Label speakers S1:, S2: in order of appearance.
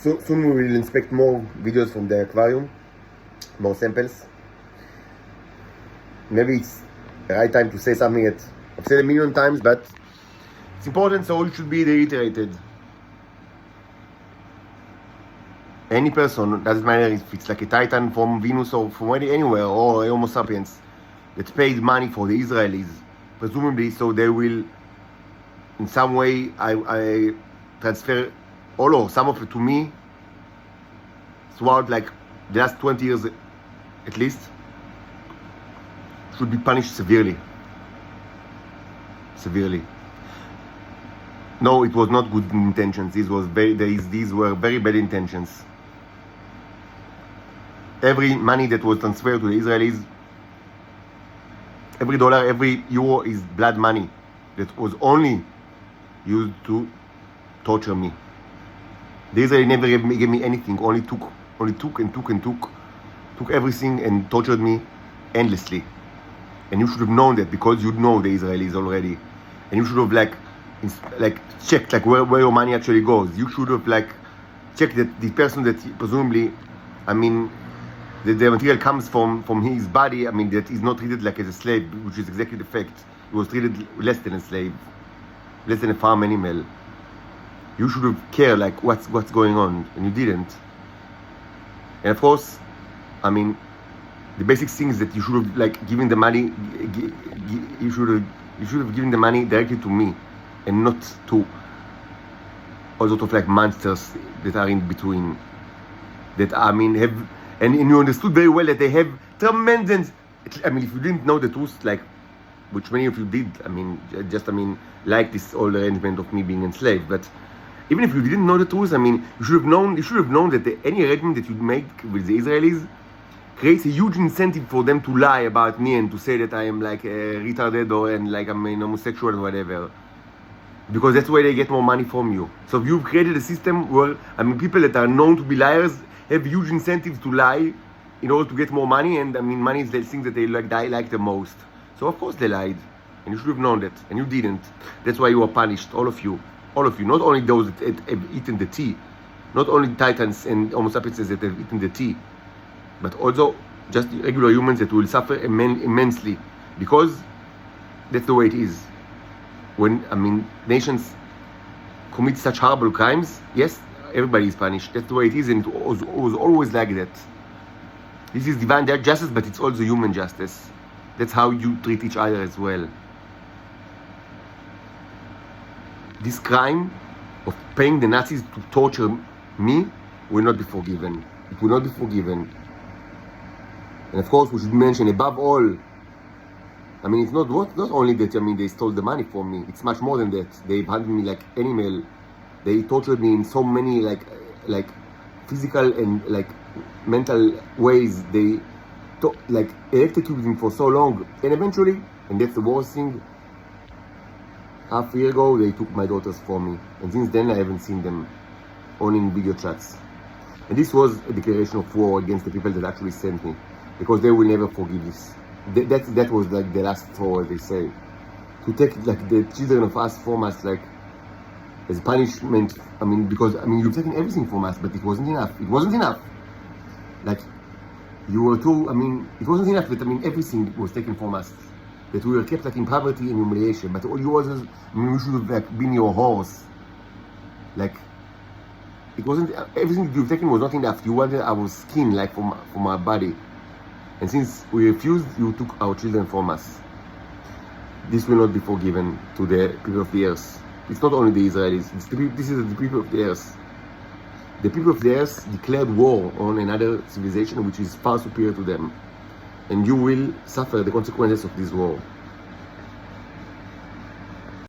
S1: soon we will inspect more videos from the aquarium, more samples. Maybe it's the right time to say something that I've said a million times, but it's important, so it should be reiterated. Any person, doesn't matter if it's like a Titan from Venus or from anywhere, or a Homo sapiens, that paid money for the Israelis, presumably, so they will, in some way, I transfer all or some of it to me throughout like the last 20 years at least, should be punished severely. No, it was not good intentions. These were very bad intentions. Every money that was transferred to the Israelis, every dollar, every euro is blood money that was only used to torture me. The Israelis never gave me anything, only took everything and tortured me endlessly. And you should have known that, because you know the Israelis already, and you should have like checked like where your money actually goes. You should have like checked that the person that presumably, I mean, that the material comes from his body, I mean, that is not treated like as a slave, which is exactly the fact. He was treated less than a slave, less than a farm animal. You should have cared like what's going on, and you didn't. And of course, I mean, the basic thing is that you should have like given the money. You should have given the money directly to me, and not to all sort of like monsters that are in between. That I mean have, and you understood very well that they have tremendous. I mean, if you didn't know the truth, like which many of you did, I mean, like this whole arrangement of me being enslaved, but. Even if you didn't know the truth, I mean, you should have known that any arrangement that you make with the Israelis creates a huge incentive for them to lie about me and to say that I am like retarded and like I'm an homosexual or whatever. Because that's where they get more money from you. So if you've created a system where, I mean, people that are known to be liars have huge incentives to lie in order to get more money, and I mean, money is the thing that they like the most. So of course they lied, and you should have known that, and you didn't. That's why you are punished, all of you, not only those that have eaten the tea, not only Titans and Homo sapiens that have eaten the tea, but also just regular humans that will suffer immensely, because that's the way it is. When, I mean, nations commit such horrible crimes, yes, everybody is punished. That's the way it is, and it was always like that. This is divine justice, but it's also human justice. That's how you treat each other as well. This crime of paying the Nazis to torture me will not be forgiven. It will not be forgiven. And of course, we should mention above all, I mean, it's not only that, I mean, they stole the money from me. It's much more than that. They've handled me like animal. They tortured me in so many like physical and like mental ways. They like electrocuted me for so long, and eventually, and that's the worst thing, half a year ago, they took my daughters from me, and since then I haven't seen them, only in video chats. And this was a declaration of war against the people that actually sent me, because they will never forgive this. That was like the last straw, they say, to take like the children of us from us, like as punishment. I mean, because I mean, you've taken everything from us, but it wasn't enough. It wasn't enough. Like you were too. I mean, it wasn't enough. That I mean, everything was taken from us. That we were kept like in poverty and humiliation. But all yours is, I mean, we should have like been your horse. Like it wasn't, everything you've taken was not enough. You wanted our skin, like from our body. And since we refused, you took our children from us. This will not be forgiven to the people of the earth. It's not only the Israelis. This is the people of the earth. The people of the earth declared war on another civilization which is far superior to them. And you will suffer the consequences of this war.